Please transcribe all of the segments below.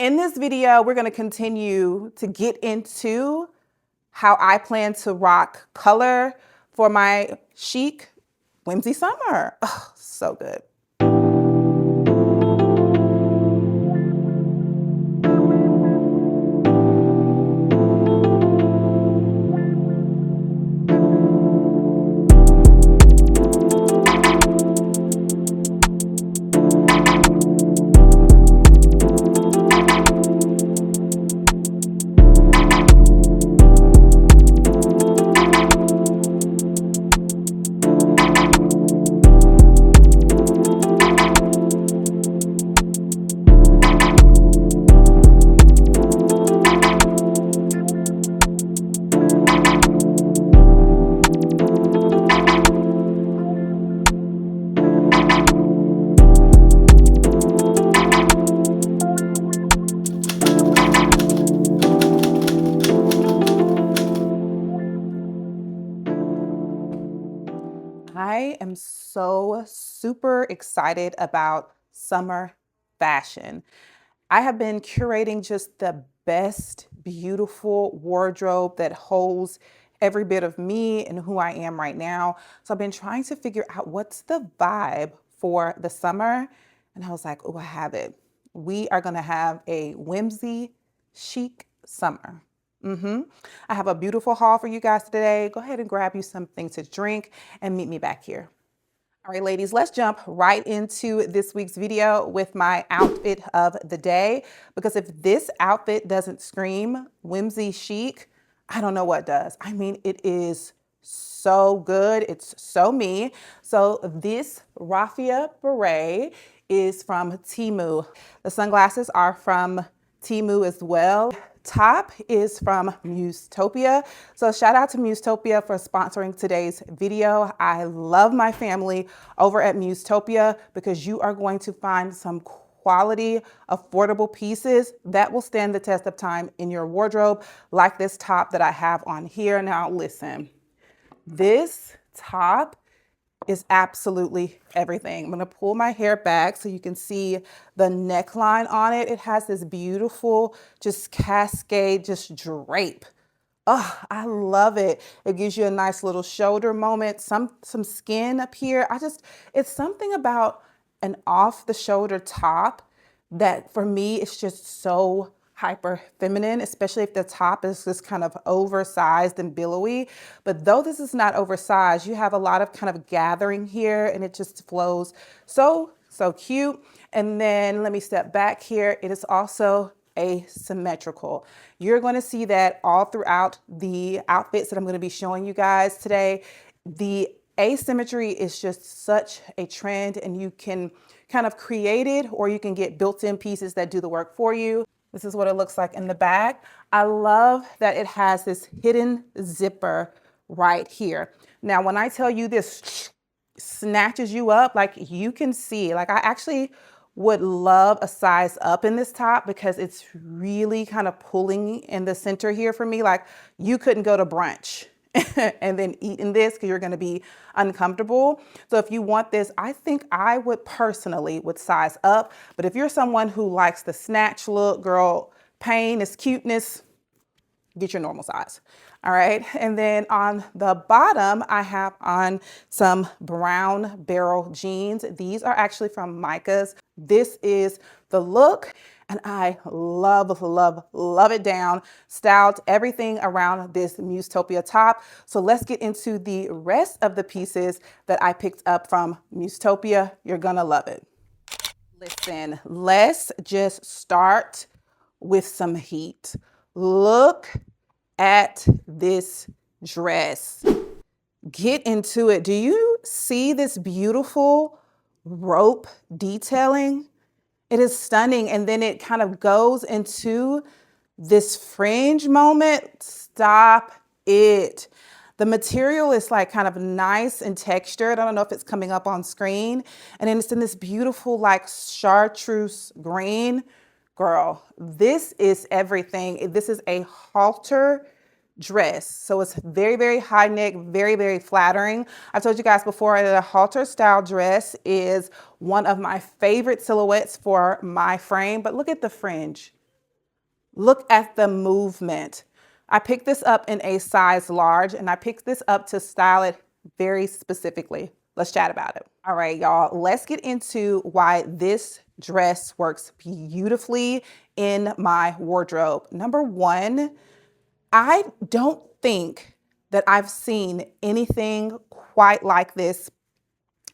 In this video, we're gonna continue to get into how I plan to rock color for my chic whimsy summer. Oh, so good. I am so super excited about summer fashion. I have been curating just the best, beautiful wardrobe that holds every bit of me and who I am right now. So I've been trying to figure out what's the vibe for the summer. And I was like, oh, I have it. We are going to have a whimsy chic summer. I have a beautiful haul for you guys today. Go ahead and grab you something to drink and meet me back here. All right, ladies, let's jump right into this week's video with my outfit of the day. Because if this outfit doesn't scream whimsy chic, I don't know what does. I mean, it is so good. It's so me. So this raffia beret is from Temu. The sunglasses are from Temu as well. Top is from Musetopia. So shout out to Musetopia for sponsoring today's video. I love my family over at Musetopia because you are going to find some quality, affordable pieces that will stand the test of time in your wardrobe, like this top that I have on here. Now listen, this top is absolutely everything. I'm gonna pull my hair back so you can see the neckline on it. It has this beautiful, just cascade, just drape. Oh, I love it. It gives you a nice little shoulder moment, some skin up here. It's something about an off the shoulder top that for me, it's just so hyper feminine, especially if the top is just kind of oversized and billowy. But though this is not oversized, you have a lot of kind of gathering here and it just flows so cute. And then let me step back here. It is also asymmetrical. You're going to see that all throughout the outfits that I'm going to be showing you guys today. The asymmetry is just such a trend and you can kind of create it or you can get built-in pieces that do the work for you. This is what it looks like in the back. I love that it has this hidden zipper right here. Now, when I tell you this snatches you up, like you can see, like I actually would love a size up in this top because it's really kind of pulling in the center here for me. Like you couldn't go to brunch and then eat in this because you're going to be uncomfortable. So if you want this, I think I would personally would size up. But if you're someone who likes the snatch look, girl, pain is cuteness, get your normal size. All right. And then on the bottom, I have on some brown barrel jeans. These are actually from Micah's. This is the look. And I love, love, love it down. Styled everything around this Musetopia top. So let's get into the rest of the pieces that I picked up from Musetopia. You're gonna love it. Listen, let's just start with some heat. Look at this dress. Get into it. Do you see this beautiful rope detailing? It is stunning. And then it kind of goes into this fringe moment. Stop it. The material is like kind of nice and textured. I don't know if it's coming up on screen. And then it's in this beautiful like chartreuse green. Girl, this is everything. This is a halter dress. So it's very, very high neck, very, very flattering. I've told you guys before that a halter style dress is one of my favorite silhouettes for my frame, but look at the fringe. Look at the movement. I picked this up in a size large, and I picked this up to style it very specifically. Let's chat about it. All right, y'all, let's get into why this dress works beautifully in my wardrobe. Number one, I don't think that I've seen anything quite like this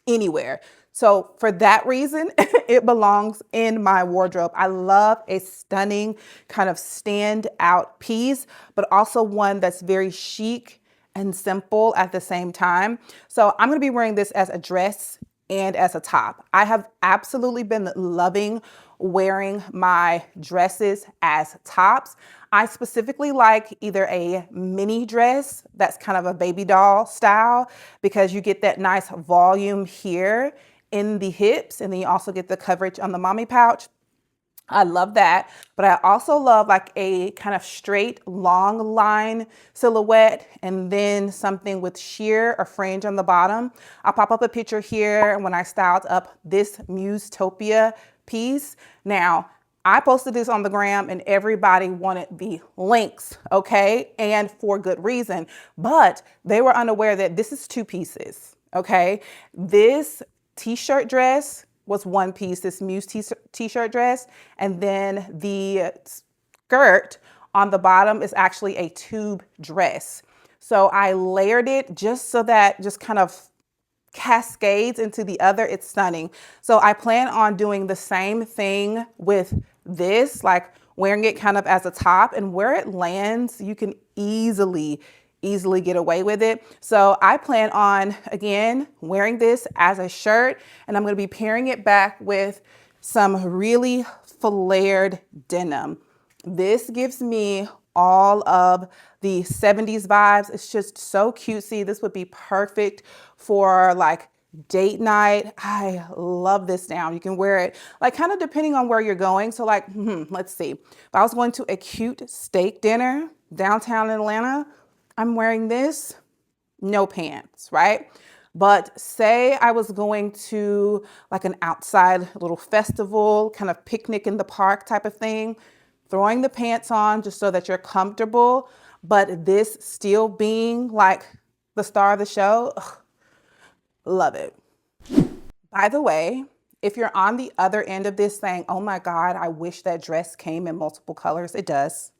anywhere. So for that reason, it belongs in my wardrobe. I love a stunning kind of standout piece, but also one that's very chic and simple at the same time. So I'm gonna be wearing this as a dress and as a top. I have absolutely been loving wearing my dresses as tops. I specifically like either a mini dress that's kind of a baby doll style because you get that nice volume here in the hips, and then you also get the coverage on the mommy pouch. I love that, but I also love like a kind of straight long line silhouette and then something with sheer or fringe on the bottom. I'll pop up a picture here when I styled up this Musetopia piece. Now, I posted this on the gram and everybody wanted the links, okay? And for good reason, but they were unaware that this is two pieces, okay? This t-shirt dress was one piece, this Muse t-shirt dress, and then the skirt on the bottom is actually a tube dress. So I layered it just so that just kind of cascades into the other. It's stunning. So I plan on doing the same thing with this, like wearing it kind of as a top, and where it lands, you can easily get away with it. So I plan on, again, wearing this as a shirt, and I'm going to be pairing it back with some really flared denim. This gives me all of the 70s vibes. It's just so cutesy. This would be perfect for like date night. I love this down. You can wear it like kind of depending on where you're going. So like, let's see. If I was going to a cute steak dinner downtown Atlanta, I'm wearing this, no pants, right? But say I was going to like an outside little festival, kind of picnic in the park type of thing, throwing the pants on just so that you're comfortable, but this still being like the star of the show, ugh, love it. By the way, if you're on the other end of this saying, oh my God, I wish that dress came in multiple colors, it does.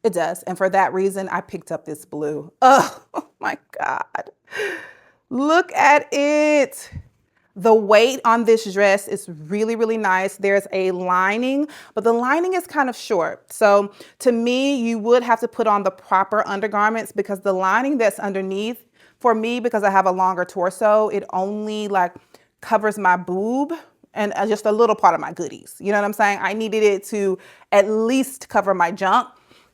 It does. And for that reason, I picked up this blue. Oh my God. Look at it. The weight on this dress is really, really nice. There's a lining, but the lining is kind of short. So to me, you would have to put on the proper undergarments because the lining that's underneath, for me, because I have a longer torso, it only like covers my boob and just a little part of my goodies. You know what I'm saying? I needed it to at least cover my junk.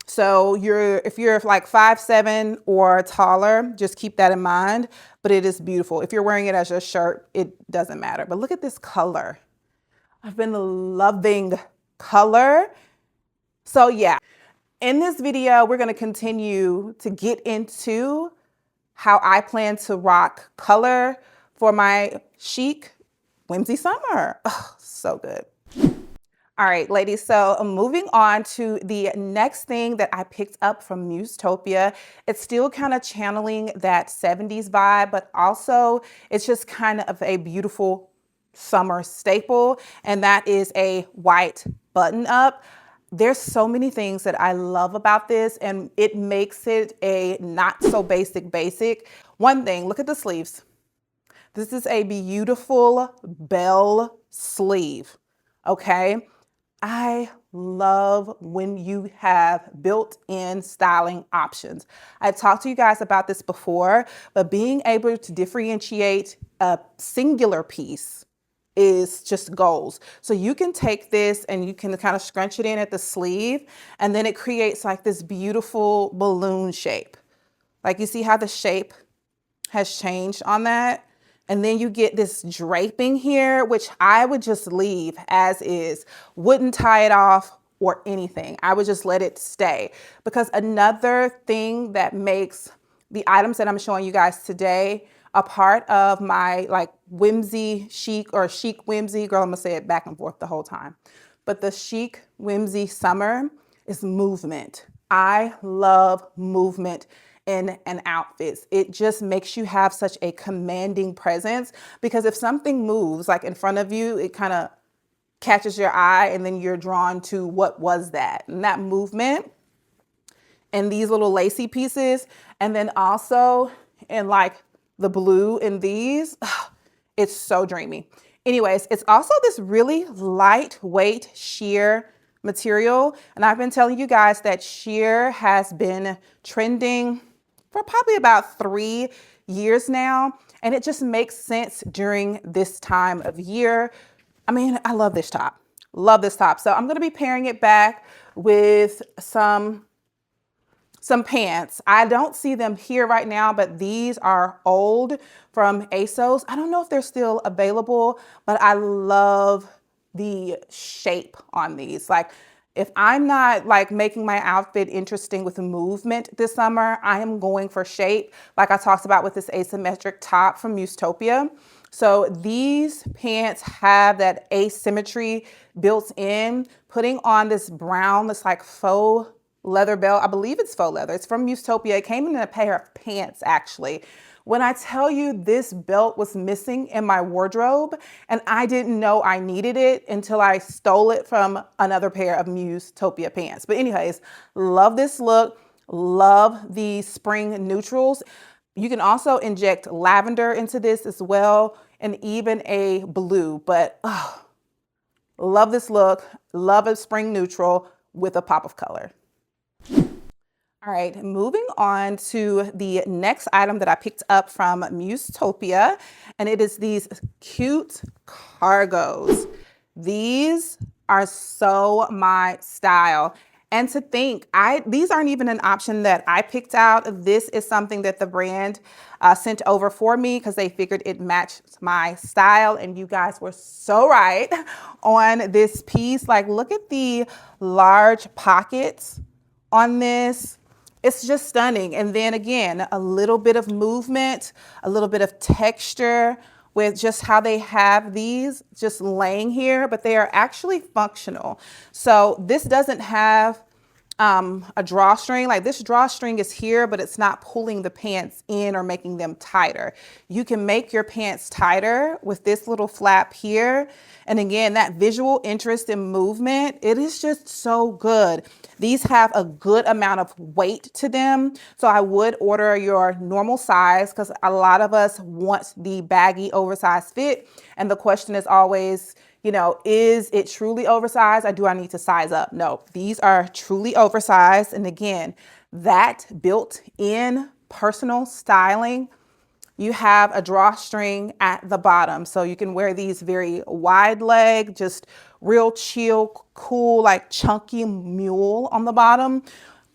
So if you're like 5'7" or taller, just keep that in mind, but it is beautiful. If you're wearing it as a shirt, it doesn't matter. But look at this color. I've been loving color. So yeah, in this video, we're gonna continue to get into how I plan to rock color for my chic whimsy summer. Oh, so good. All right, ladies, so moving on to the next thing that I picked up from Musetopia. It's still kind of channeling that 70s vibe, but also it's just kind of a beautiful summer staple, and that is a white button up. There's so many things that I love about this, and it makes it a not so basic. One thing, look at the sleeves. This is a beautiful bell sleeve, okay? I love when you have built-in styling options. I've talked to you guys about this before, but being able to differentiate a singular piece is just goals. So you can take this and you can kind of scrunch it in at the sleeve, and then it creates like this beautiful balloon shape. Like you see how the shape has changed on that? And then you get this draping here, which I would just leave as is. Wouldn't tie it off or anything. I would just let it stay. Because another thing that makes the items that I'm showing you guys today a part of my like whimsy chic or chic whimsy, girl, I'm gonna say it back and forth the whole time. But the chic whimsy summer is movement. I love movement in an outfit. It just makes you have such a commanding presence, because if something moves like in front of you, it kind of catches your eye and then you're drawn to what was that, and that movement and these little lacy pieces. And then also in like the blue in these, it's so dreamy. Anyways, it's also this really lightweight sheer material. And I've been telling you guys that sheer has been trending for probably about 3 years now. And it just makes sense during this time of year. I mean, I love this top. Love this top. So I'm going to be pairing it back with some pants. I don't see them here right now, but these are old from ASOS. I don't know if they're still available, but I love the shape on these. Like, if I'm not like making my outfit interesting with movement this summer, I am going for shape, like I talked about with this asymmetric top from Musetopia. So these pants have that asymmetry built in. Putting on this brown, this like faux leather belt. I believe it's faux leather. It's from Musetopia. It came in a pair of pants, actually. When I tell you this belt was missing in my wardrobe, and I didn't know I needed it until I stole it from another pair of Musetopia pants. But anyways, love this look. Love the spring neutrals. You can also inject lavender into this as well, and even a blue. But love this look. Love a spring neutral with a pop of color. All right, moving on to the next item that I picked up from Musetopia, and it is these cute cargos. These are so my style. And to think, these aren't even an option that I picked out. This is something that the brand sent over for me because they figured it matched my style. And you guys were so right on this piece. Like, look at the large pockets on this. It's just stunning. And then again, a little bit of movement, a little bit of texture with just how they have these just laying here, but they are actually functional. So this doesn't have a drawstring. Like, this drawstring is here, but it's not pulling the pants in or making them tighter. You can make your pants tighter with this little flap here. And again, that visual interest in movement, it is just so good. These have a good amount of weight to them. So I would order your normal size, because a lot of us want the baggy oversized fit. And the question is always, you know, is it truly oversized, or do I need to size up? No, these are truly oversized. And again, that built-in personal styling. You have a drawstring at the bottom, so you can wear these very wide leg, just real chill, cool, like chunky mule on the bottom.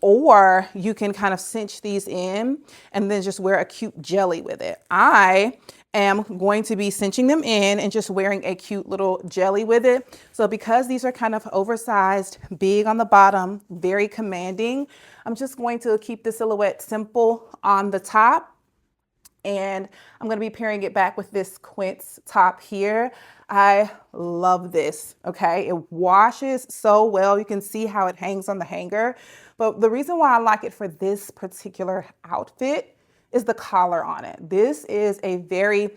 Or you can kind of cinch these in and then just wear a cute jelly with it. I am going to be cinching them in and just wearing a cute little jelly with it. So because these are kind of oversized, big on the bottom, very commanding, I'm just going to keep the silhouette simple on the top. And I'm going to be pairing it back with this quince top here. I love this, okay? It washes so well. You can see how it hangs on the hanger. But the reason why I like it for this particular outfit is the collar on it. This is a very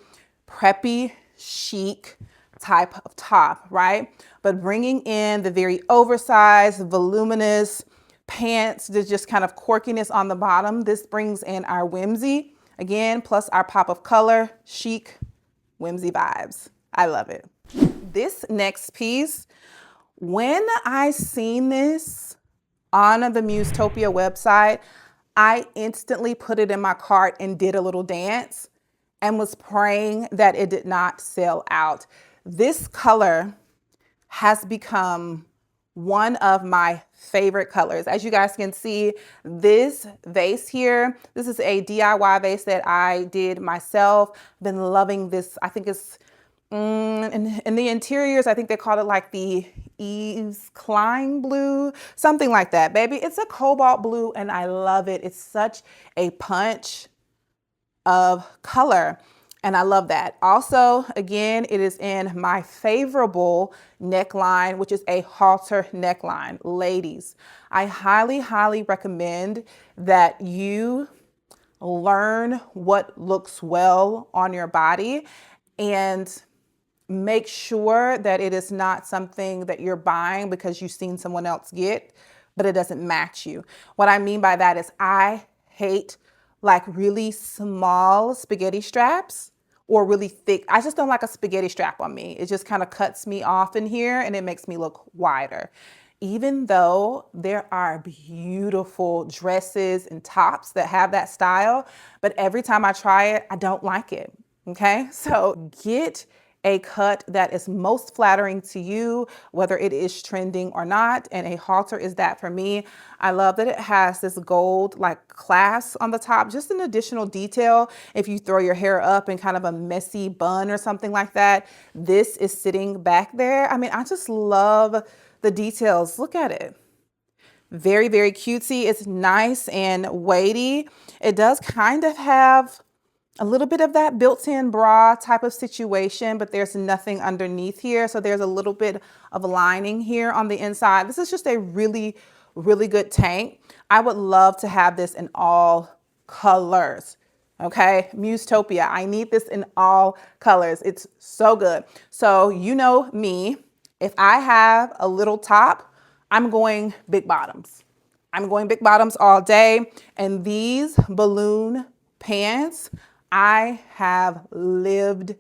preppy, chic type of top, right? But bringing in the very oversized, voluminous pants, there's just kind of quirkiness on the bottom. This brings in our whimsy. Again, plus our pop of color, chic, whimsy vibes. I love it. This next piece, when I seen this on the Musetopia website, I instantly put it in my cart and did a little dance and was praying that it did not sell out. This color has become one of my favorite colors. As you guys can see, this vase here, this is a DIY vase that I did myself. Been loving this. I think it's in the interiors, I think they called it like the Eve's Klein blue, something like that, baby. It's a cobalt blue and I love it. It's such a punch of color. And I love that. Also, again, it is in my favorable neckline, which is a halter neckline. Ladies, I highly, highly recommend that you learn what looks well on your body and make sure that it is not something that you're buying because you've seen someone else get, but it doesn't match you. What I mean by that is I hate like really small spaghetti straps or really thick. I just don't like a spaghetti strap on me. It just kind of cuts me off in here and it makes me look wider. Even though there are beautiful dresses and tops that have that style, but every time I try it, I don't like it. Okay, so get a cut that is most flattering to you, whether it is trending or not. And a halter is that for me. I love that it has this gold like clasp on the top, just an additional detail. If you throw your hair up in kind of a messy bun or something like that, this is sitting back there. I mean, I just love the details. Look at it. Very, very cutesy. It's nice and weighty. It does kind of have a little bit of that built-in bra type of situation, but there's nothing underneath here. So there's a little bit of lining here on the inside. This is just a really, really good tank. I would love to have this in all colors. Okay, Musetopia, I need this in all colors. It's so good. So you know me, if I have a little top, I'm going big bottoms. I'm going big bottoms all day. And these balloon pants, I have lived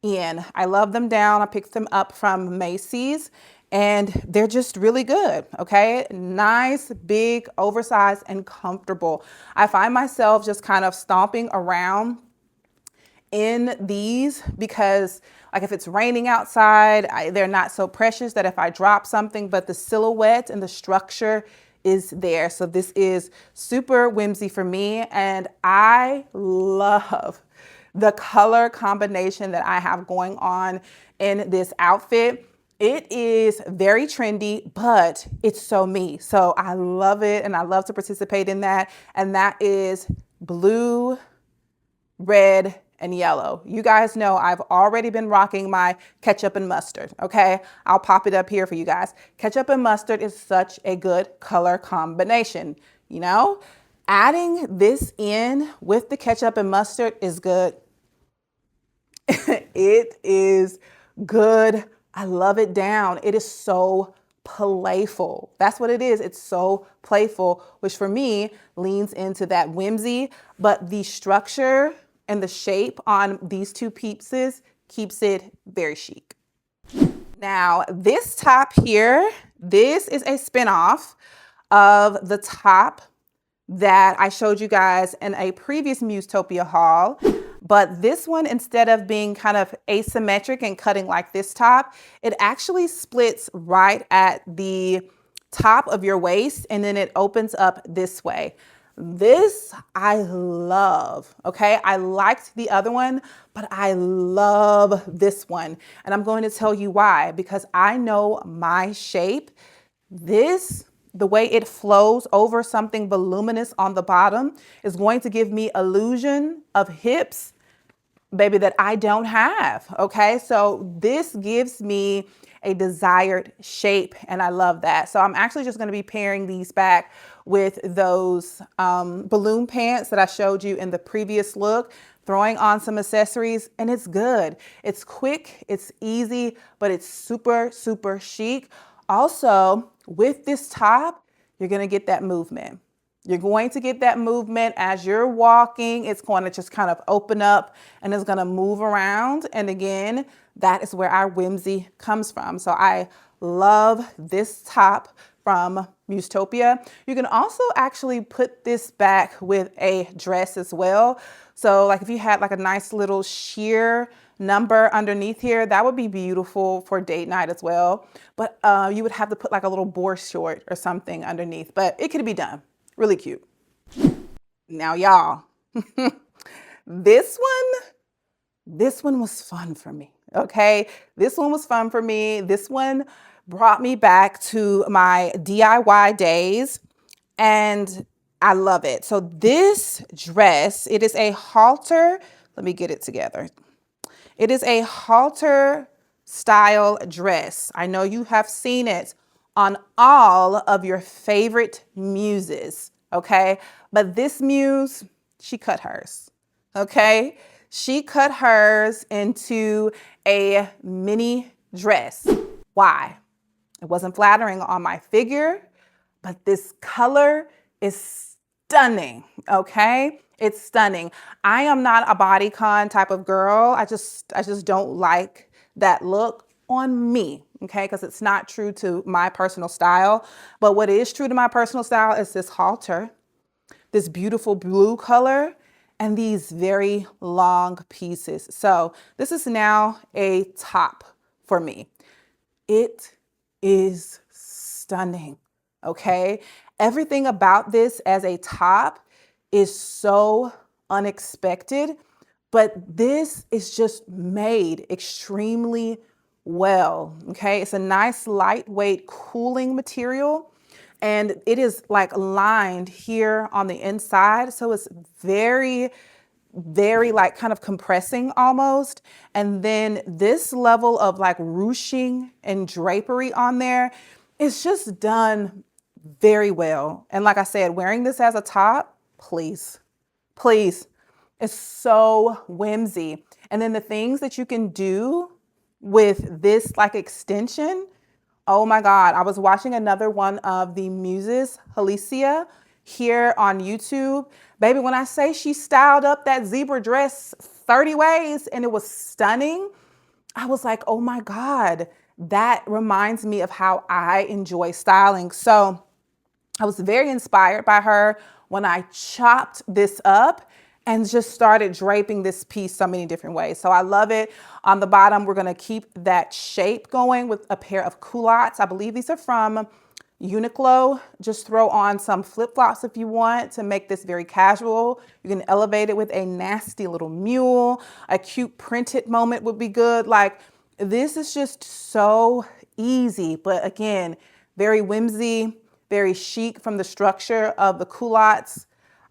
in. I love them down. I picked them up from Macy's and they're just really good. Okay. Nice, big, oversized and comfortable. I find myself just kind of stomping around in these because like if it's raining outside, they're not so precious that if I drop something, but the silhouette and the structure is there. So this is super whimsy for me. And I love the color combination that I have going on in this outfit. It is very trendy, but it's so me. So I love it. And I love to participate in that. And that is blue, red, and yellow. You guys know I've already been rocking my ketchup and mustard, okay? I'll pop it up here for you guys. Ketchup and mustard is such a good color combination, you know? Adding this in with the ketchup and mustard is good. It is good. I love it down. It is so playful. That's what it is. It's so playful, which for me leans into that whimsy, but the structure and the shape on these two pieces keeps it very chic. Now, this top here, this is a spinoff of the top that I showed you guys in a previous Musetopia haul. But this one, instead of being kind of asymmetric and cutting like this top, it actually splits right at the top of your waist and then it opens up this way. This I love, okay? I liked the other one, but I love this one. And I'm going to tell you why, because I know my shape. This, the way it flows over something voluminous on the bottom is going to give me illusion of hips, baby, that I don't have, okay? So this gives me a desired shape and I love that. So I'm actually just gonna be pairing these back with those balloon pants that I showed you in the previous look, throwing on some accessories, and it's good. It's quick, it's easy, but it's super, super chic. Also, with this top, you're gonna get that movement. You're going to get that movement as you're walking. It's going to just kind of open up and it's going to move around. And again, that is where our whimsy comes from. So I love this top from Musetopia. You can also actually put this back with a dress as well. So like if you had like a nice little sheer number underneath here, that would be beautiful for date night as well. But you would have to put like a little boar short or something underneath, but it could be done. Really cute. Now, y'all, this one was fun for me, okay? This one was fun for me. This one brought me back to my DIY days, and I love it. So this dress, it is a halter. Let me get it together. It is a halter style dress. I know you have seen it on all of your favorite muses, okay? But this muse, she cut hers, okay? She cut hers into a mini dress. Why? It wasn't flattering on my figure, but this color is stunning, okay? It's stunning. I am not a bodycon type of girl. I just don't like that look on me, okay? Because it's not true to my personal style. But what is true to my personal style is this halter, this beautiful blue color, and these very long pieces. So this is now a top for me. It is stunning, okay? Everything about this as a top is so unexpected, but this is just made extremely well, okay? It's a nice, lightweight, cooling material, and it is like lined here on the inside, so it's very like kind of compressing almost. And then this level of like ruching and drapery on there is just done very well. And like I said, wearing this as a top, please, please, it's so whimsy. And then the things that you can do with this like extension, oh my God, I was watching another one of the muses, Alicia, here on YouTube. Baby, when I say she styled up that zebra dress 30 ways and it was stunning, I was like, oh my God, that reminds me of how I enjoy styling. So I was very inspired by her when I chopped this up and just started draping this piece so many different ways. So I love it. On the bottom, we're gonna keep that shape going with a pair of culottes. I believe these are from Uniqlo. Just throw on some flip-flops if you want to make this very casual. You can elevate it with a nasty little mule. A cute printed moment would be good. Like, this is just so easy, but again, very whimsy, very chic from the structure of the culottes.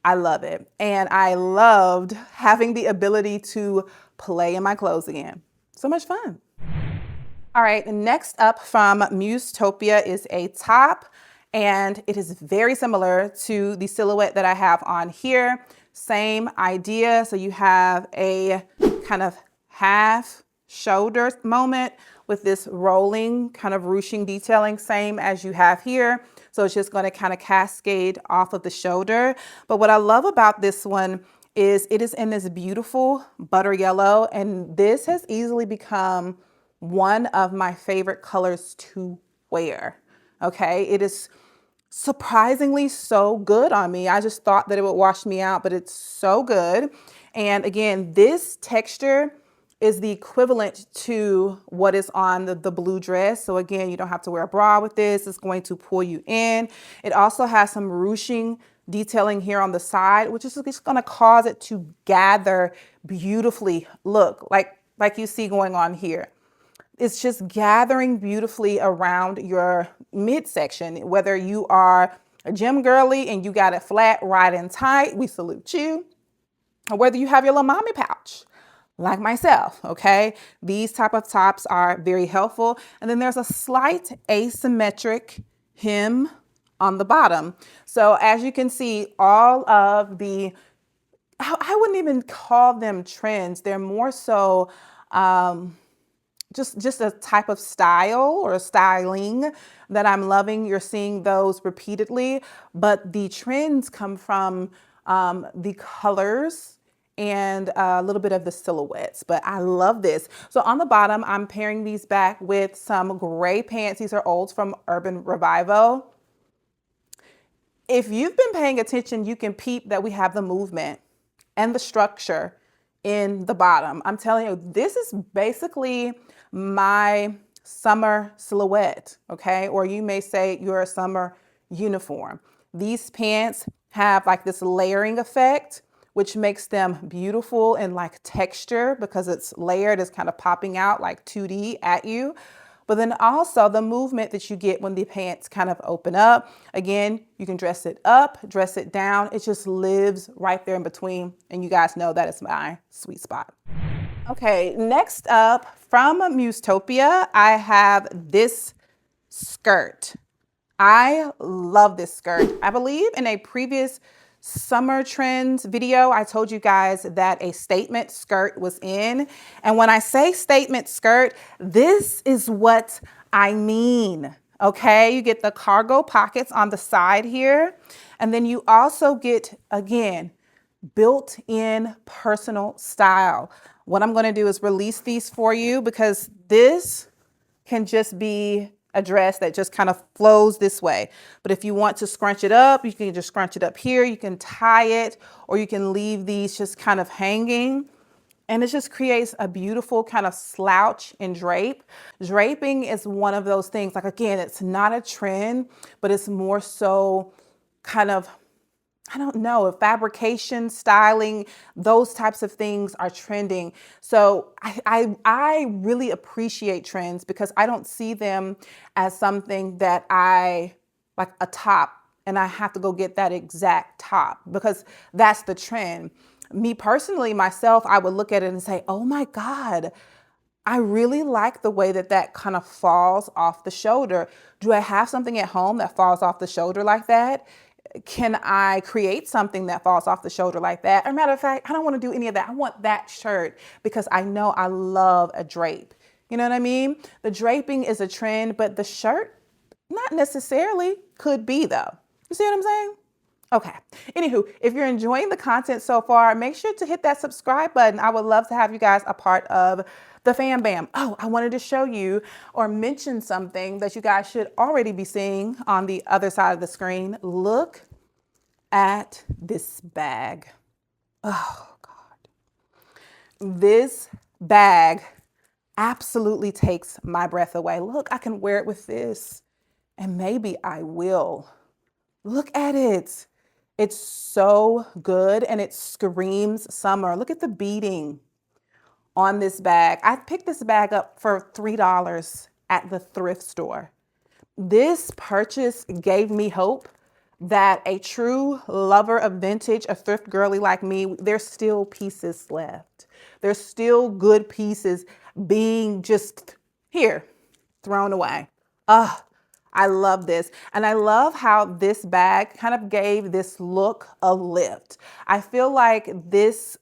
I love it. And I loved having the ability to play in my clothes again. So much fun. All right, next up from Musetopia is a top, and it is very similar to the silhouette that I have on here. Same idea. So you have a kind of half shoulder moment with this rolling kind of ruching detailing, same as you have here. So it's just going to kind of cascade off of the shoulder. But what I love about this one is it is in this beautiful butter yellow, and this has easily become one of my favorite colors to wear. Okay, it is surprisingly so good on me. I just thought that it would wash me out, but it's so good. And again, this texture is the equivalent to what is on the blue dress. So again, you don't have to wear a bra with this. It's going to pull you in. It also has some ruching detailing here on the side, which is just going to cause it to gather beautifully. Look, like you see going on here. It's just gathering beautifully around your midsection. Whether you are a gym girly and you got it flat, right and tight, we salute you. Or whether you have your little mommy pouch, like myself, okay? These type of tops are very helpful. And then there's a slight asymmetric hem on the bottom. So as you can see, all of the, I wouldn't even call them trends. They're more so just a type of style or styling that I'm loving. You're seeing those repeatedly, but the trends come from the colors and a little bit of the silhouettes, but I love this. So on the bottom, I'm pairing these back with some gray pants. These are olds from Urban Revival. If you've been paying attention, you can peep that we have the movement and the structure in the bottom. I'm telling you, this is basically my summer silhouette, okay? Or you may say your summer uniform. These pants have like this layering effect, which makes them beautiful in like texture because it's layered, it's kind of popping out like 2D at you. But then also the movement that you get when the pants kind of open up. Again, you can dress it up, dress it down. It just lives right there in between. And you guys know that is my sweet spot. Okay, next up from Musetopia, I have this skirt. I love this skirt. I believe in a previous summer trends video, I told you guys that a statement skirt was in. And when I say statement skirt, this is what I mean. Okay, you get the cargo pockets on the side here. And then you also get, again, built-in personal style. What I'm gonna do is release these for you because this can just be a dress that just kind of flows this way. But if you want to scrunch it up, you can just scrunch it up here. You can tie it, or you can leave these just kind of hanging. And it just creates a beautiful kind of slouch and drape. Draping is one of those things, like again, it's not a trend, but it's more so kind of, I don't know, if fabrication, styling, those types of things are trending. So I really appreciate trends because I don't see them as something that like a top and I have to go get that exact top because that's the trend. Me personally, myself, I would look at it and say, oh my God, I really like the way that that kind of falls off the shoulder. Do I have something at home that falls off the shoulder like that? Can I create something that falls off the shoulder like that? Or matter of fact, I don't want to do any of that. I want that shirt because I know I love a drape. You know what I mean? The draping is a trend, but the shirt, not necessarily, could be though. You see what I'm saying? Okay. Anywho, if you're enjoying the content so far, make sure to hit that subscribe button. I would love to have you guys a part of the fam bam. Oh, I wanted to show you or mention something that you guys should already be seeing on the other side of the screen. Look at this bag. Oh God. This bag absolutely takes my breath away. Look, I can wear it with this and maybe I will. Look at it. It's so good and it screams summer. Look at the beading on this bag. I picked this bag up for $3 at the thrift store. This purchase gave me hope that a true lover of vintage, a thrift girly like me, there's still pieces left. There's still good pieces being just here, thrown away. I love this. And I love how this bag kind of gave this look a lift. I feel like this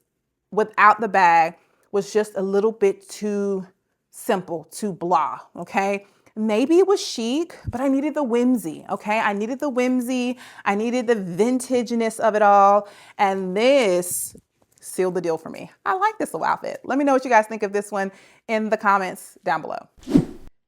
without the bag was just a little bit too simple, too blah, okay? Maybe it was chic, but I needed the whimsy, okay? I needed the whimsy. I needed the vintageness of it all. And this sealed the deal for me. I like this little outfit. Let me know what you guys think of this one in the comments down below.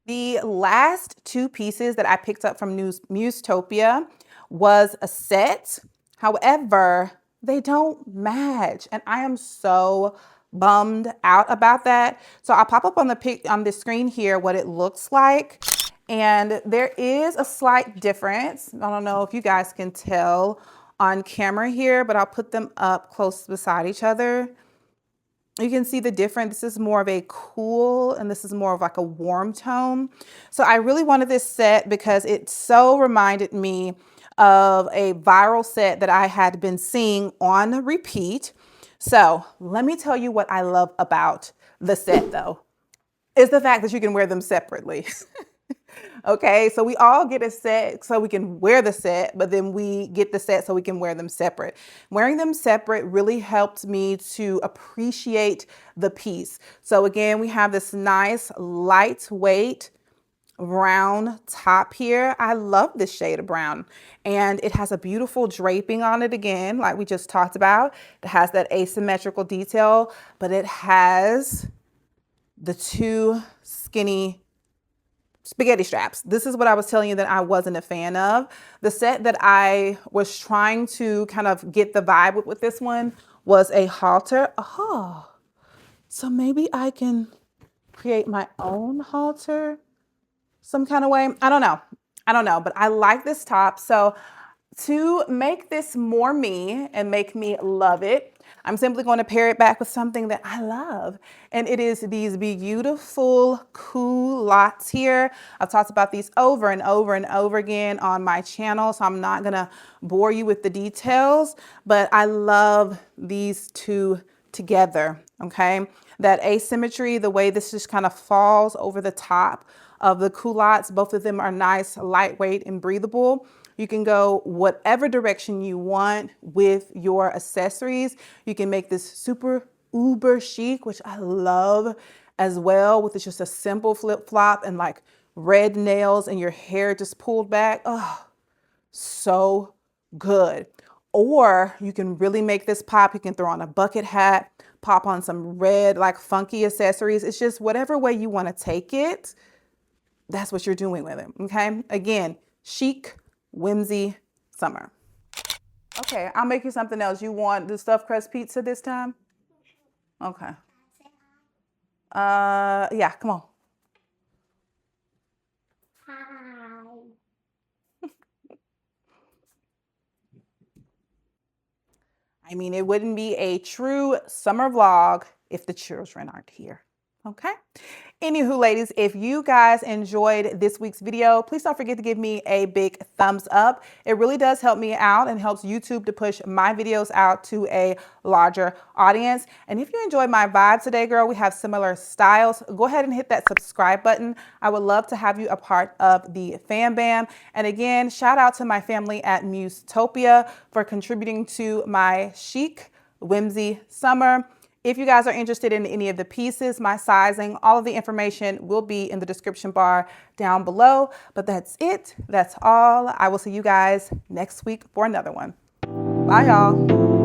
The last two pieces that I picked up from Musetopia was a set. However, they don't match. And I am so bummed out about that. So I'll pop up on the screen here what it looks like. And there is a slight difference. I don't know if you guys can tell on camera here, but I'll put them up close beside each other. You can see the difference. This is more of a cool and this is more of like a warm tone. So I really wanted this set because it so reminded me of a viral set that I had been seeing on repeat. So let me tell you what I love about the set though, is the fact that you can wear them separately. Okay, so we all get a set so we can wear the set, but then we get the set so we can wear them separate. Wearing them separate really helped me to appreciate the piece. So again, we have this nice lightweight brown top here. I love this shade of brown and it has a beautiful draping on it again, like we just talked about. It has that asymmetrical detail, but it has the two skinny spaghetti straps. This is what I was telling you that I wasn't a fan of. The set that I was trying to kind of get the vibe with this one was a halter. Oh, so maybe I can create my own halter some kind of way. I don't know, but I like this top. So to make this more me and make me love it, I'm simply going to pair it back with something that I love. And it is these beautiful culottes here. I've talked about these over and over and over again on my channel, so I'm not gonna bore you with the details, but I love these two together, okay? That asymmetry, the way this just kind of falls over the top of the culottes, both of them are nice, lightweight, and breathable. You can go whatever direction you want with your accessories. You can make this super uber chic, which I love as well, with just a simple flip flop and like red nails and your hair just pulled back. Oh, so good. Or you can really make this pop. You can throw on a bucket hat, pop on some red, like funky accessories. It's just whatever way you want to take it. That's what you're doing with it. Okay. Again, chic, whimsy, summer. Okay. I'll make you something else. You want the stuffed crust pizza this time? Okay. Yeah, come on. I mean, it wouldn't be a true summer vlog if the children aren't here. Okay. Anywho, ladies, if you guys enjoyed this week's video, please don't forget to give me a big thumbs up. It really does help me out and helps YouTube to push my videos out to a larger audience. And if you enjoyed my vibe today, girl, we have similar styles. Go ahead and hit that subscribe button. I would love to have you a part of the fam bam. And again, shout out to my family at Musetopia for contributing to my chic, whimsy summer. If you guys are interested in any of the pieces, my sizing, all of the information will be in the description bar down below. But that's it. That's all. I will see you guys next week for another one. Bye, y'all.